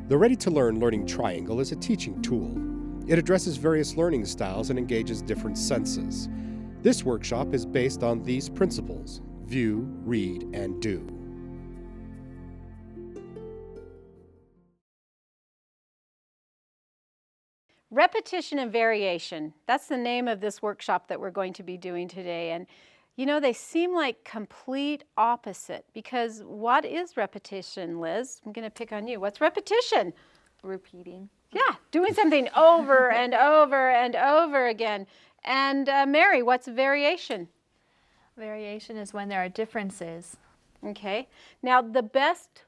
The Ready to Learn Learning Triangle is a teaching tool. It addresses various learning styles and engages different senses. This workshop is based on these principles: view, read, and do. Repetition and variation. That's the name of this workshop that we're going to be doing today. And you know, they seem like complete opposite, because what is repetition, Liz? I'm going to pick on you. What's repetition? Repeating. Yeah, doing something over and over and over again. And Mary, what's variation? Variation is when there are differences. Okay. Now, the best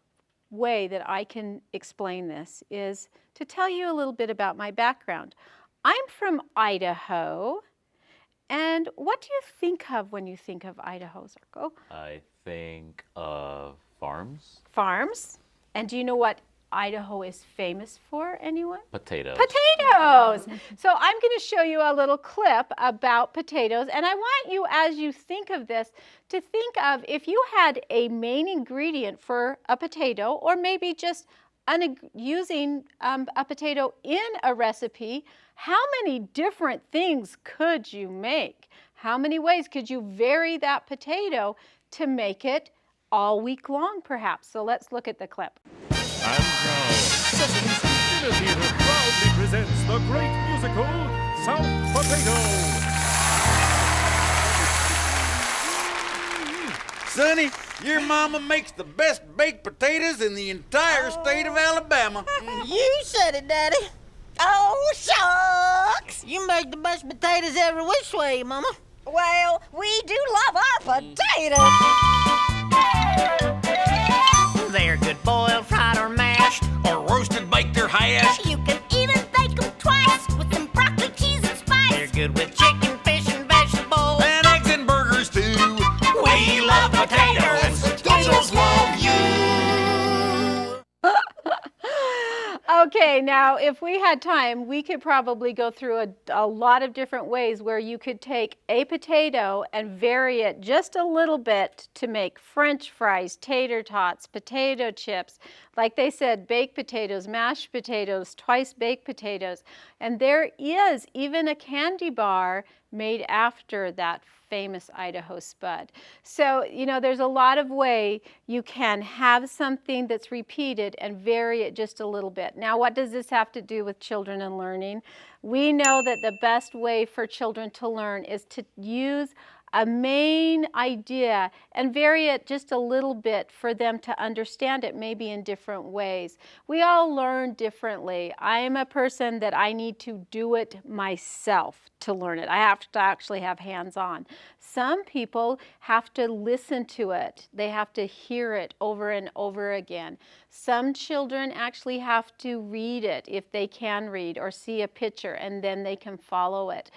way that I can explain this is to tell you a little bit about my background. I'm from Idaho. And what do you think of when you think of Idaho, Zarko? I think of farms. Farms. And do you know what Idaho is famous for, anyone? Potatoes. Potatoes! So I'm going to show you a little clip about potatoes. And I want you, as you think of this, to think of if you had a main ingredient for a potato, or maybe just using a potato in a recipe, how many different things could you make? How many ways could you vary that potato to make it all week long, perhaps? So let's look at the clip. And now, Syracuse University proudly presents the great musical, South Potato. Sonny, your mama makes the best baked potatoes in the entire state of Alabama. You said it, Daddy. Oh, shucks! You make the best potatoes every which way, Mama. Well, we do love our potatoes. They're good boiled, fried, or mashed. Or roasted, baked, or hashed. You can even bake them twice with some broccoli, cheese, and spice. They're good with chicken, fish, and vegetables. And eggs and burgers, too. We love potatoes. Potatoes love you. Okay, now if we had time, we could probably go through a lot of different ways where you could take a potato and vary it just a little bit to make French fries, tater tots, potato chips. Like they said, baked potatoes, mashed potatoes, twice baked potatoes. And there is even a candy bar made after that famous Idaho spud. So, you know, there's a lot of way you can have something that's repeated and vary it just a little bit. Now, what does this have to do with children and learning? We know that the best way for children to learn is to use a main idea and vary it just a little bit for them to understand it maybe in different ways. We all learn differently. I am a person that I need to do it myself to learn it. I have to actually have hands-on. Some people have to listen to it. They have to hear it over and over again. Some children actually have to read it if they can read, or see a picture, and then they can follow it.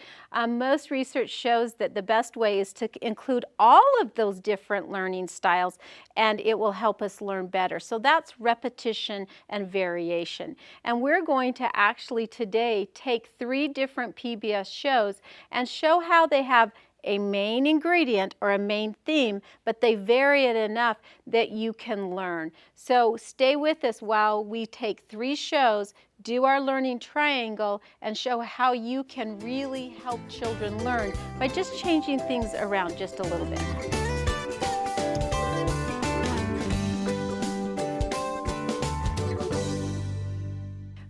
Most research shows that the best way is to include all of those different learning styles, and it will help us learn better. So that's repetition and variation. And we're going to actually today take 3 different PBS shows and show how they have a main ingredient or a main theme, but they vary it enough that you can learn. So stay with us while we take 3 shows, do our learning triangle, and show how you can really help children learn by just changing things around just a little bit.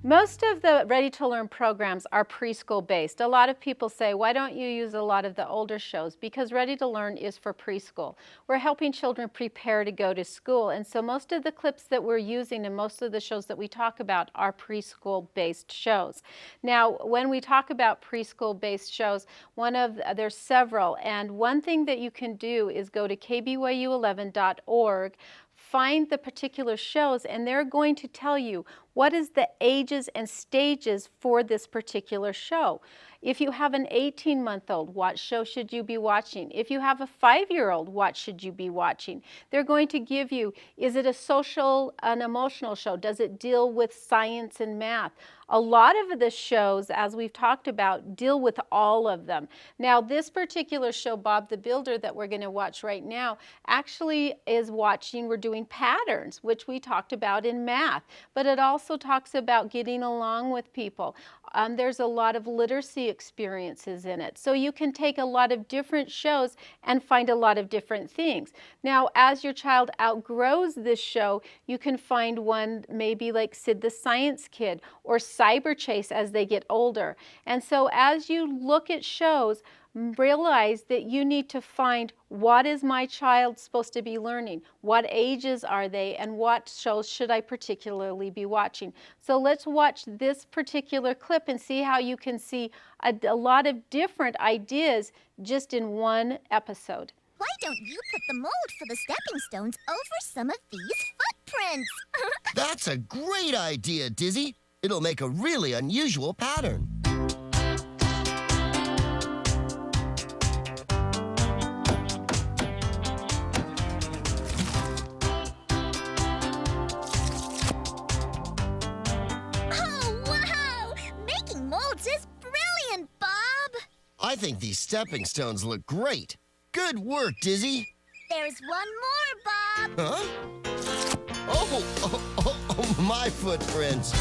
Most of the Ready to Learn programs are preschool based. A lot of people say, why don't you use a lot of the older shows? Because Ready to Learn is for preschool. We're helping children prepare to go to school. And so most of the clips that we're using and most of the shows that we talk about are preschool based shows. Now, when we talk about preschool based shows, there's several. And one thing that you can do is go to kbyu11.org, find the particular shows, and they're going to tell you what is the ages and stages for this particular show. If you have an 18-month-old, what show should you be watching? If you have a 5-year-old, what should you be watching? They're going to give you, is it a social, an emotional show? Does it deal with science and math? A lot of the shows, as we've talked about, deal with all of them. Now, this particular show, Bob the Builder, that we're going to watch right now, actually is we're doing patterns, which we talked about in math, but it also also talks about getting along with people. There's a lot of literacy experiences in it. So you can take a lot of different shows and find a lot of different things. Now, as your child outgrows this show, you can find one maybe like Sid the Science Kid or Cyber Chase as they get older. And so as you look at shows, realize that you need to find what is my child supposed to be learning, what ages are they, and what shows should I particularly be watching. So let's watch this particular clip and see how you can see a lot of different ideas just in one episode. Why don't you put the mold for the stepping stones over some of these footprints? That's a great idea, Dizzy. It'll make a really unusual pattern. Is brilliant, Bob! I think these stepping stones look great. Good work, Dizzy. There's one more, Bob. Huh? My footprints.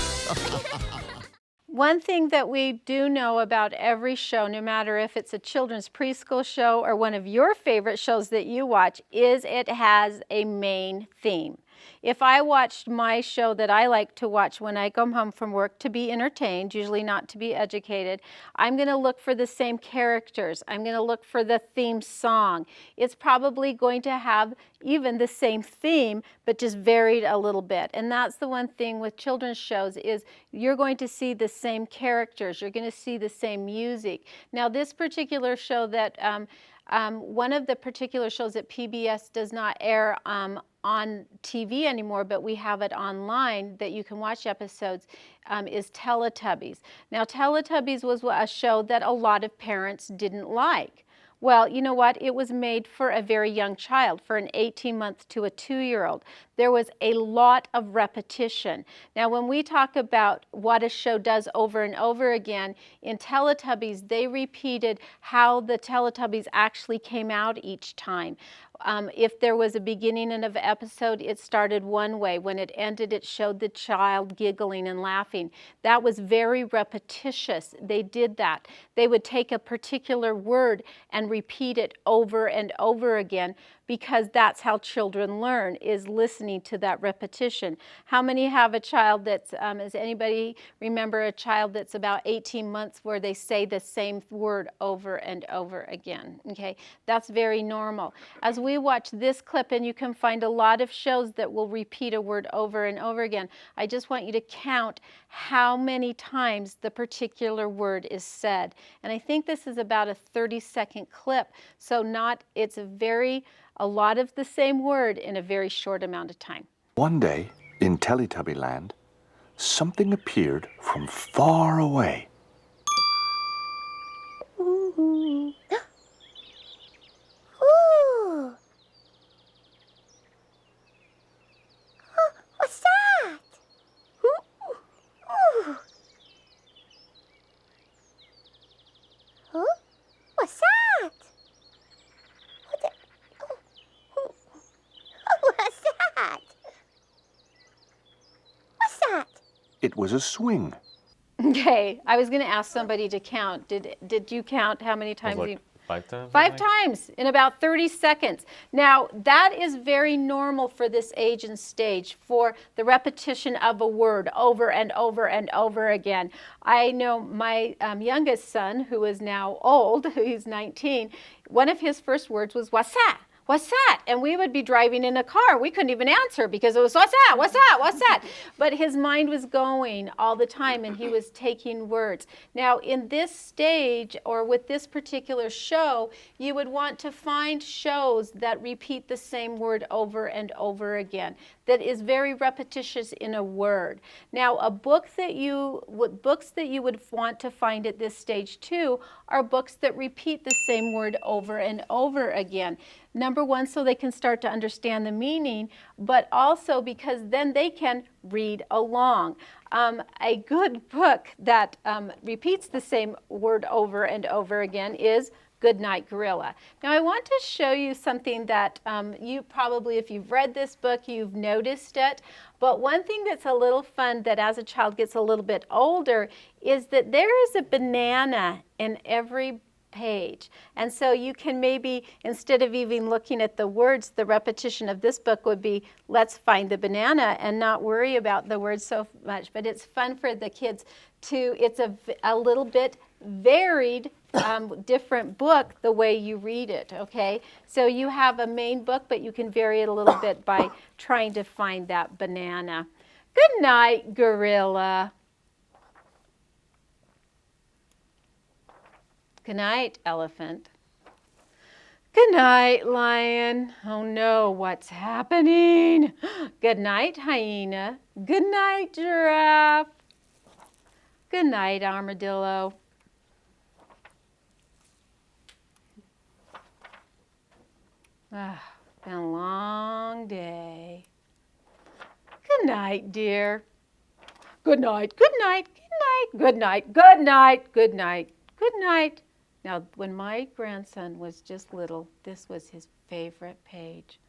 One thing that we do know about every show, no matter if it's a children's preschool show or one of your favorite shows that you watch, is it has a main theme. If I watched my show that I like to watch when I come home from work to be entertained, usually not to be educated, I'm going to look for the same characters. I'm going to look for the theme song. It's probably going to have even the same theme, but just varied a little bit. And that's the one thing with children's shows is you're going to see the same characters. You're going to see the same music. Now, this particular show that one of the particular shows that PBS does not air on TV anymore, but we have it online that you can watch episodes, is Teletubbies. Now, Teletubbies was a show that a lot of parents didn't like. Well, you know what? It was made for a very young child, for an 18-month to a 2-year-old. There was a lot of repetition. Now, when we talk about what a show does over and over again, in Teletubbies, they repeated how the Teletubbies actually came out each time. If there was a beginning of an episode, it started one way. When it ended, it showed the child giggling and laughing. That was very repetitious. They did that. They would take a particular word and repeat it over and over again because that's how children learn, is listening to that repetition. How many have a child that's, does anybody remember a child that's about 18 months where they say the same word over and over again? Okay, that's very normal. As we watch this clip, and you can find a lot of shows that will repeat a word over and over again, I just want you to count how many times the particular word is said. And I think this is about a 30-second clip, so it's a lot of the same word in a very short amount of time. One day, in Teletubby Land, something appeared from far away. Ooh. Ooh. Oh, what's that? Ooh. Ooh. Huh? What's that? What's that? What's that? It was a swing. Okay, I was going to ask somebody to count. Did you count how many times? Like 5 times? 5 times in about 30 seconds. Now, that is very normal for this age and stage, for the repetition of a word over and over and over again. I know my youngest son, who is now old, he's 19, one of his first words was, "What's that? What's that?" And we would be driving in a car. We couldn't even answer because it was, "What's that? What's that? What's that?" But his mind was going all the time and he was taking words. Now, in this stage or with this particular show, you would want to find shows that repeat the same word over and over again, that is very repetitious in a word. Now, books that you would want to find at this stage too are books that repeat the same word over and over again. Number one, so they can start to understand the meaning, but also because then they can read along. A good book that repeats the same word over and over again is Good Night Gorilla. Now I want to show you something that you probably, if you've read this book, you've noticed it. But one thing that's a little fun that as a child gets a little bit older is that there is a banana in every page. And so you can maybe, instead of even looking at the words, the repetition of this book would be, let's find the banana and not worry about the words so much. But it's fun for the kids to, it's a little bit varied, different book the way you read it, okay? So you have a main book, but you can vary it a little bit by trying to find that banana. Good night, gorilla. Good night, elephant. Good night, lion. Oh no, what's happening? Good night, hyena. Good night, giraffe. Good night, armadillo. Ah, been a long day. Good night, dear. Good night, good night, good night, good night, good night, good night, good night. Now, when my grandson was just little, this was his favorite page.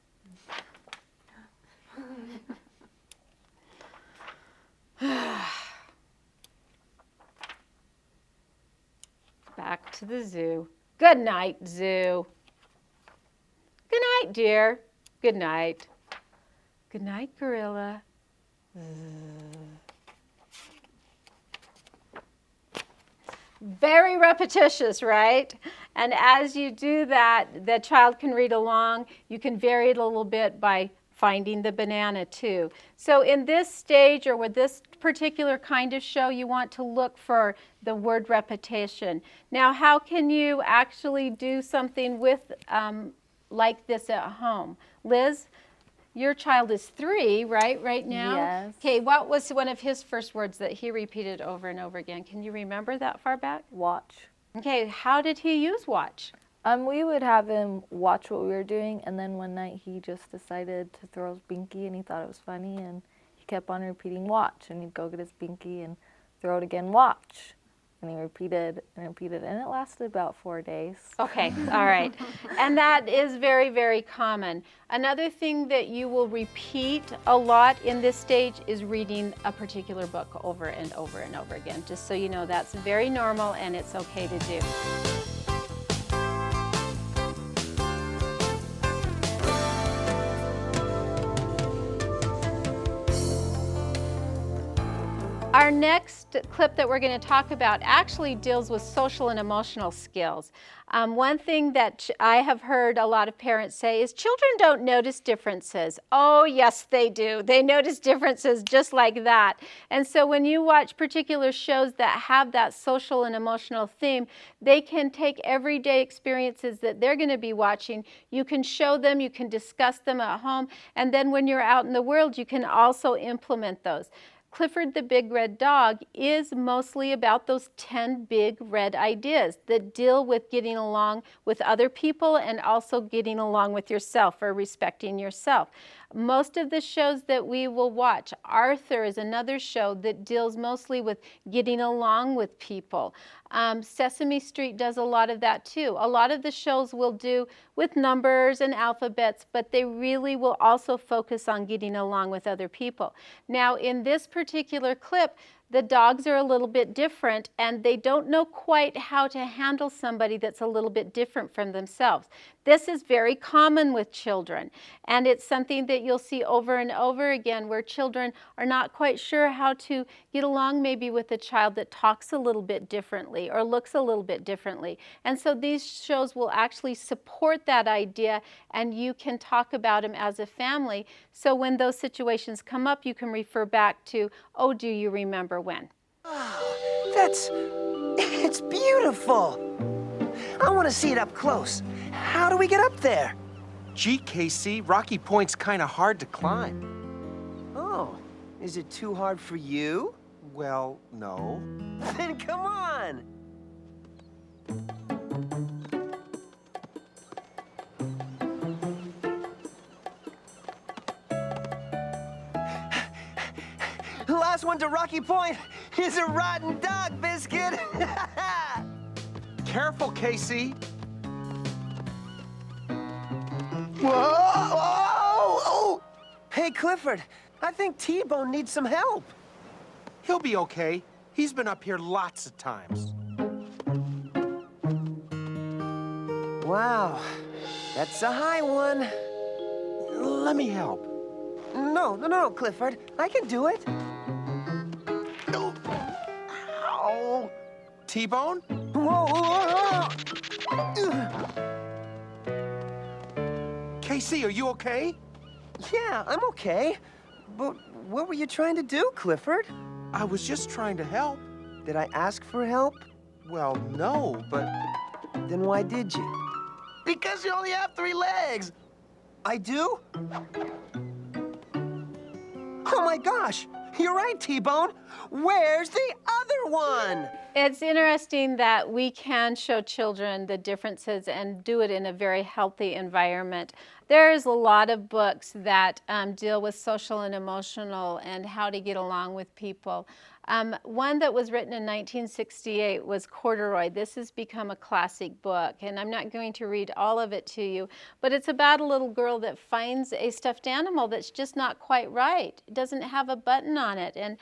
Back to the zoo. Good night, zoo. Good night, dear. Good night. Good night, gorilla. Very repetitious, right? And as you do that, the child can read along. You can vary it a little bit by finding the banana too. So in this stage or with this particular kind of show, you want to look for the word repetition. Now, how can you actually do something with like this at home? Liz, your child is 3, right now? Yes. Okay, what was one of his first words that he repeated over and over again? Can you remember that far back? Watch. Okay, how did he use watch? We would have him watch what we were doing, and then one night he just decided to throw his binky, and he thought it was funny, and he kept on repeating watch, and he'd go get his binky and throw it again, watch. And he repeated and repeated, and it lasted about 4 days. Okay, all right. And that is very, very common. Another thing that you will repeat a lot in this stage is reading a particular book over and over and over again. Just so you know, that's very normal and it's okay to do. Our next clip that we're going to talk about actually deals with social and emotional skills. One thing that I have heard a lot of parents say is children don't notice differences. Oh, yes, they do. They notice differences just like that. And so when you watch particular shows that have that social and emotional theme, they can take everyday experiences that they're going to be watching. You can show them, you can discuss them at home, and then when you're out in the world, you can also implement those. Clifford the Big Red Dog is mostly about those 10 big red ideas that deal with getting along with other people and also getting along with yourself or respecting yourself. Most of the shows that we will watch, Arthur is another show that deals mostly with getting along with people. Sesame Street does a lot of that too. A lot of the shows will do with numbers and alphabets, but they really will also focus on getting along with other people. Now, in this particular clip, the dogs are a little bit different and they don't know quite how to handle somebody that's a little bit different from themselves. This is very common with children, and it's something that you'll see over and over again where children are not quite sure how to get along maybe with a child that talks a little bit differently or looks a little bit differently. And so these shows will actually support that idea, and you can talk about them as a family. So when those situations come up, you can refer back to, oh, do you remember when? Oh, it's beautiful. I want to see it up close. How do we get up there? Gee, Casey, Rocky Point's kind of hard to climb. Oh, is it too hard for you? Well, no. Then come on. The last one to Rocky Point is a rotten dog biscuit. Careful, Casey. Whoa! Hey, Clifford, I think T-Bone needs some help. He'll be okay. He's been up here lots of times. Wow, that's a high one. Let me help. No, Clifford. I can do it. Ow. T-Bone? Whoa. Casey, are you okay? Yeah, I'm okay. But what were you trying to do, Clifford? I was just trying to help. Did I ask for help? Well, no, but... Then why did you? Because you only have 3 legs. I do? Oh my gosh! You're right, T-Bone. Where's the other one? It's interesting that we can show children the differences and do it in a very healthy environment. There's a lot of books that deal with social and emotional and how to get along with people. One that was written in 1968 was Corduroy. This has become a classic book, and I'm not going to read all of it to you, but it's about a little girl that finds a stuffed animal that's just not quite right. It doesn't have a button on it, and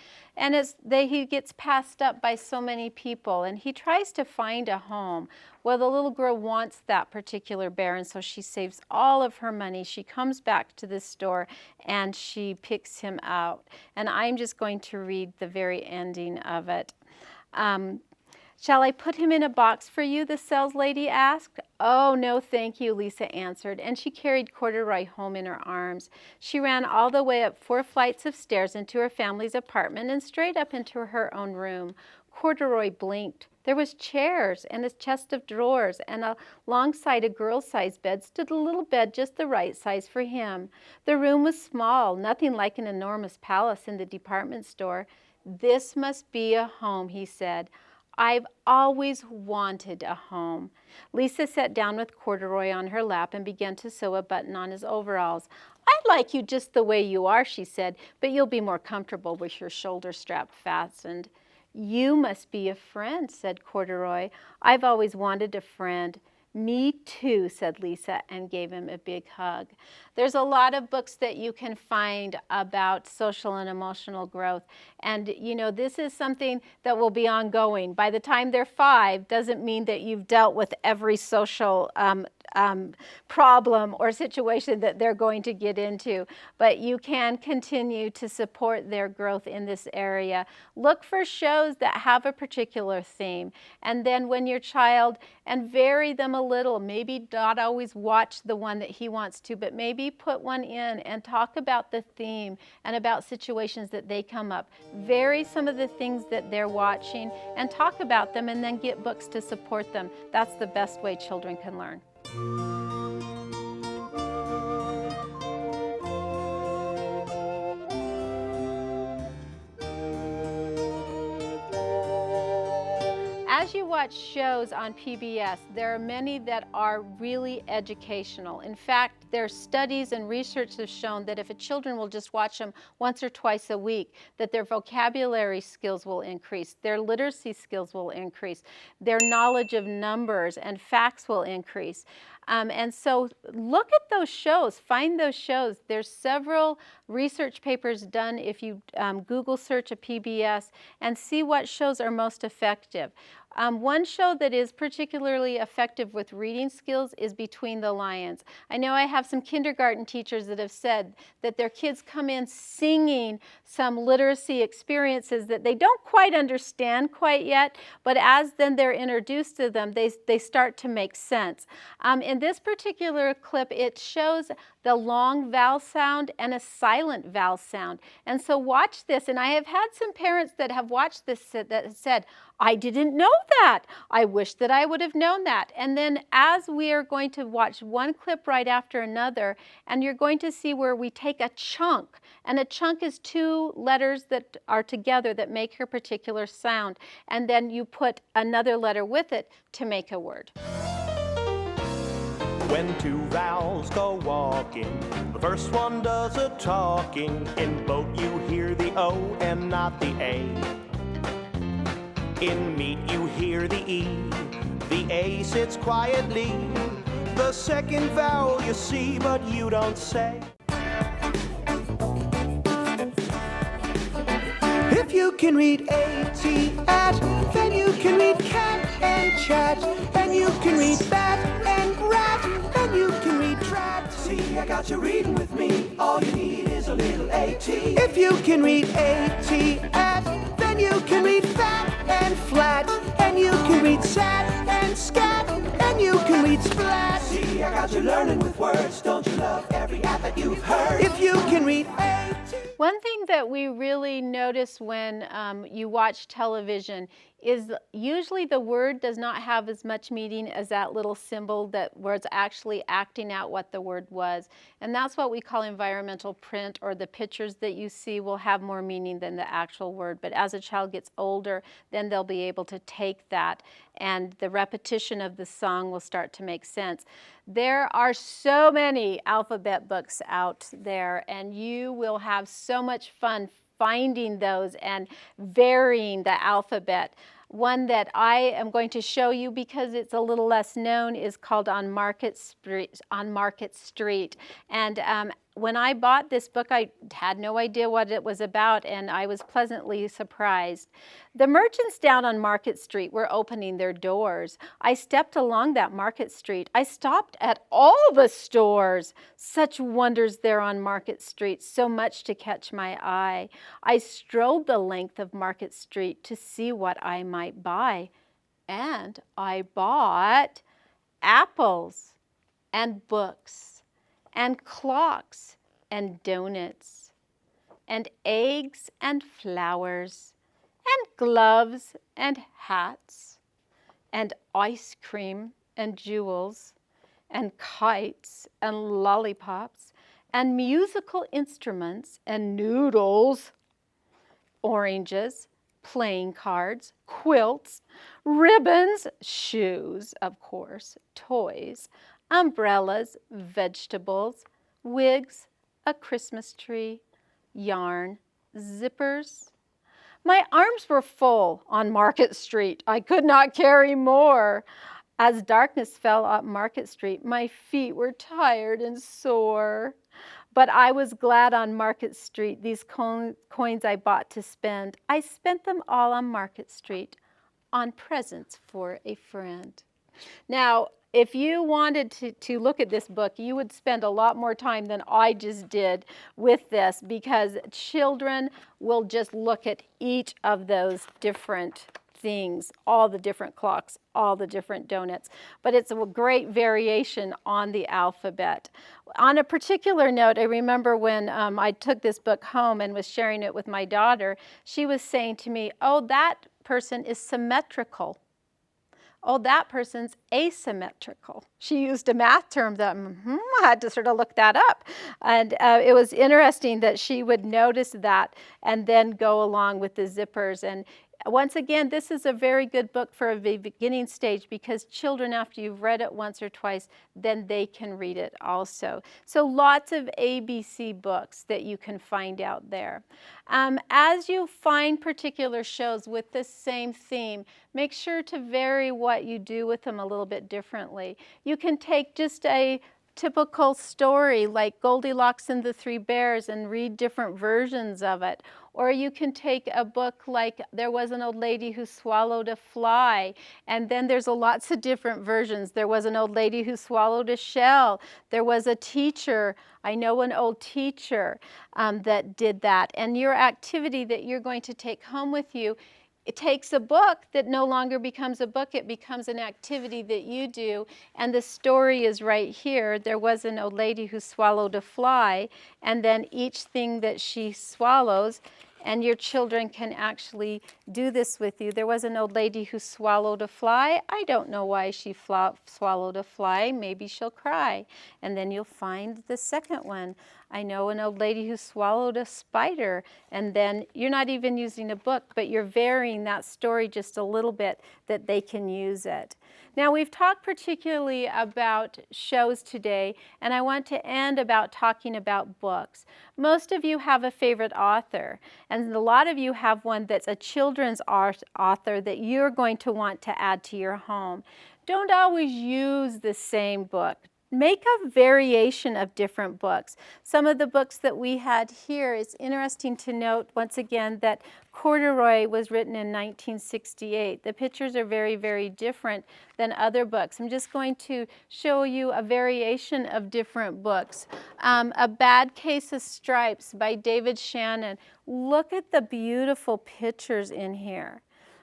he gets passed up by so many people, and he tries to find a home. Well, the little girl wants that particular bear, and so she saves all of her money. She comes back to the store, and she picks him out. And I'm just going to read the very ending of it. Shall I put him in a box for you, the sales lady asked. Oh, no, thank you, Lisa answered, and she carried Corduroy home in her arms. She ran all the way up 4 flights of stairs into her family's apartment and straight up into her own room. Corduroy blinked. There was chairs and a chest of drawers, and alongside a girl-sized bed stood a little bed just the right size for him. The room was small, nothing like an enormous palace in the department store. This must be a home, he said. I've always wanted a home. Lisa sat down with Corduroy on her lap and began to sew a button on his overalls. I like you just the way you are, she said, but you'll be more comfortable with your shoulder strap fastened. You must be a friend, said Corduroy. I've always wanted a friend. Me too, said Lisa, and gave him a big hug. There's a lot of books that you can find about social and emotional growth. And, you know, this is something that will be ongoing. By the time they're 5, doesn't mean that you've dealt with every social problem or situation that they're going to get into. But you can continue to support their growth in this area. Look for shows that have a particular theme. And then when your child, and vary them a little, maybe not always watch the one that he wants to, but maybe put one in and talk about the theme and about situations that they come up. Vary some of the things that they're watching and talk about them, and then get books to support them. That's the best way children can learn. As you watch shows on PBS, there are many that are really educational. In fact, there's studies and research have shown that if children will just watch them once or twice a week, that their vocabulary skills will increase, their literacy skills will increase, their knowledge of numbers and facts will increase. And so look at those shows, find those shows. There's several research papers done if you Google search a PBS and see what shows are most effective. One show that is particularly effective with reading skills is Between the Lions. I know I have some kindergarten teachers that have said that their kids come in singing some literacy experiences that they don't quite understand quite yet, but as then they're introduced to them, they start to make sense. In this particular clip, it shows the long vowel sound and a silent vowel sound. And so watch this, and I have had some parents that have watched this that said, I didn't know that. I wish that I would have known that. And then as we are going to watch one clip right after another, and you're going to see where we take a chunk, and a chunk is 2 letters that are together that make a particular sound, and then you put another letter with it to make a word. When 2 vowels go walking, the first one does the talking. In boat you hear the O and not the A. In meat you hear the E, the A sits quietly. The second vowel you see, but you don't say. If you can read A-T-at, then you can read cat and chat, and you can read bat and rat, then you can read trat. See, I got you reading with me. All you need is a little A-T. If you can read A-T-at, then you can read fat and flat, and you can read sat and scat, and you can read splat. See, I got you learning with words. Don't you love every at that you've heard? If you can read A-T. One thing that we really notice when you watch television is usually the word does not have as much meaning as that little symbol that where it's actually acting out what the word was. And that's what we call environmental print, or the pictures that you see will have more meaning than the actual word. But as a child gets older, then they'll be able to take that, and the repetition of the song will start to make sense. There are so many alphabet books out there, and you will have so much fun finding those and varying the alphabet. One that I am going to show you because it's a little less known is called On Market Street. And when I bought this book, I had no idea what it was about, and I was pleasantly surprised. The merchants down on Market Street were opening their doors. I stepped along that Market Street. I stopped at all the stores. Such wonders there on Market Street, so much to catch my eye. I strolled the length of Market Street to see what I might buy. And I bought apples and books and clocks and donuts and eggs and flowers and gloves and hats and ice cream and jewels and kites and lollipops and musical instruments and noodles, oranges, playing cards, quilts, ribbons, shoes, of course, toys, umbrellas, vegetables, wigs, a Christmas tree, yarn, zippers. My arms were full on Market Street. I could not carry more. As darkness fell up Market Street, my feet were tired and sore. But I was glad on Market Street, these coins I bought to spend. I spent them all on Market Street on presents for a friend. Now, if you wanted to look at this book, you would spend a lot more time than I just did with this, because children will just look at each of those different things, all the different clocks, all the different donuts. But it's a great variation on the alphabet. On a particular note, I remember when I took this book home and was sharing it with my daughter, she was saying to me, "Oh, that person is symmetrical. Oh, that person's asymmetrical." She used a math term that I had to sort of look that up. And it was interesting that she would notice that and then go along with the zippers. And once again, this is a very good book for a beginning stage, because children, after you've read it once or twice, then they can read it also. So lots of ABC books that you can find out there. As you find particular shows with the same theme, make sure to vary what you do with them a little bit differently. You can take just a typical story like Goldilocks and the Three Bears and read different versions of it. Or you can take a book like There Was an Old Lady Who Swallowed a Fly, and then there's lots of different versions. There was an old lady who swallowed a shell. There was a teacher, I know an old teacher that did that. And your activity that you're going to take home with you, it takes a book that no longer becomes a book, it becomes an activity that you do, and the story is right here. There was an old lady who swallowed a fly, and then each thing that she swallows, and your children can actually do this with you. There was an old lady who swallowed a fly. I don't know why she swallowed a fly. Maybe she'll cry. And then you'll find the second one. I know an old lady who swallowed a spider. And then you're not even using a book, but you're varying that story just a little bit that they can use it. Now, we've talked particularly about shows today, and I want to end about talking about books. Most of you have a favorite author, and a lot of you have one that's a children's author that you're going to want to add to your home. Don't always use the same book. Make a variation of different books. Some of the books that we had here, it's interesting to note once again that Corduroy was written in 1968. The pictures are very, very different than other books. I'm just going to show you a variation of different books. A Bad Case of Stripes by David Shannon. Look at the beautiful pictures in here.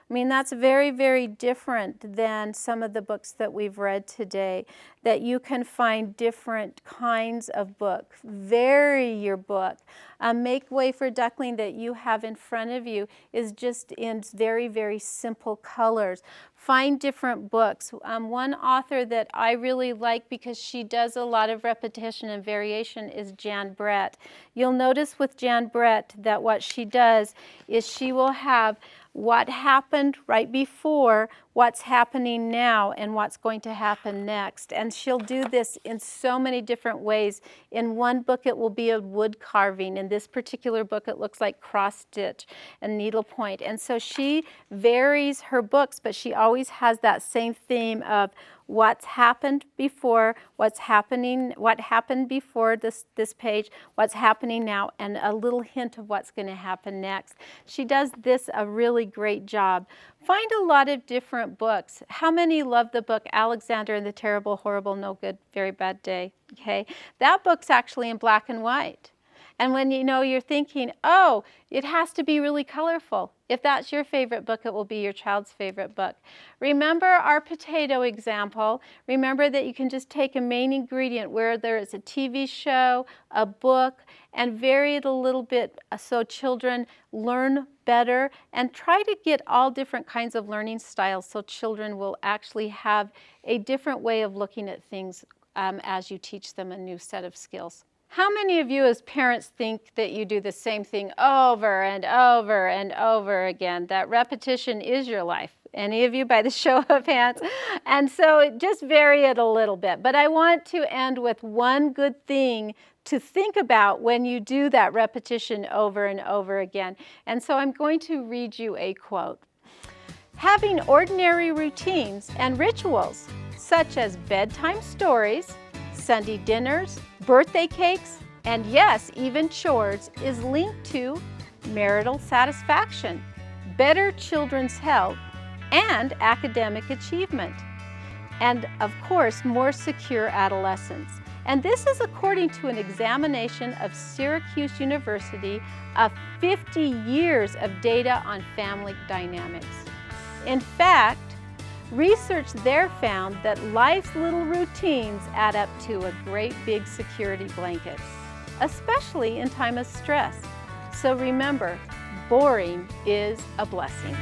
I mean, that's very, very different than some of the books that we've read today, that you can find different kinds of books. Vary your book. Make Way for Duckling that you have in front of you is just in very, very simple colors. Find different books. One author that I really like because she does a lot of repetition and variation is Jan Brett. You'll notice with Jan Brett that what she does is she will have what happened right before, what's happening now, and what's going to happen next. And she'll do this in so many different ways. In one book it will be a wood carving. In this particular book it looks like cross stitch and needlepoint. And so she varies her books, but she always has that same theme of what's happened before, what's happening, what happened before this page, what's happening now, and a little hint of what's going to happen next. She does this a really great job. Find a lot of different books. How many love the book Alexander and the Terrible, Horrible, No Good, Very Bad Day? Okay, that book's actually in black and white. And when you know you're thinking, oh, it has to be really colorful. If that's your favorite book, it will be your child's favorite book. Remember our potato example. Remember that you can just take a main ingredient, whether it's a TV show, a book, and vary it a little bit so children learn better, and try to get all different kinds of learning styles so children will actually have a different way of looking at things as you teach them a new set of skills. How many of you as parents think that you do the same thing over and over and over again? That repetition is your life. Any of you by the show of hands? And so just vary it a little bit. But I want to end with one good thing to think about when you do that repetition over and over again. And so I'm going to read you a quote. Having ordinary routines and rituals, such as bedtime stories, Sunday dinners, birthday cakes, and yes, even chores, is linked to marital satisfaction, better children's health, and academic achievement, and of course, more secure adolescence. And this is according to an examination of Syracuse University of 50 years of data on family dynamics. In fact, research there found that life's little routines add up to a great big security blanket, especially in time of stress. So remember, boring is a blessing.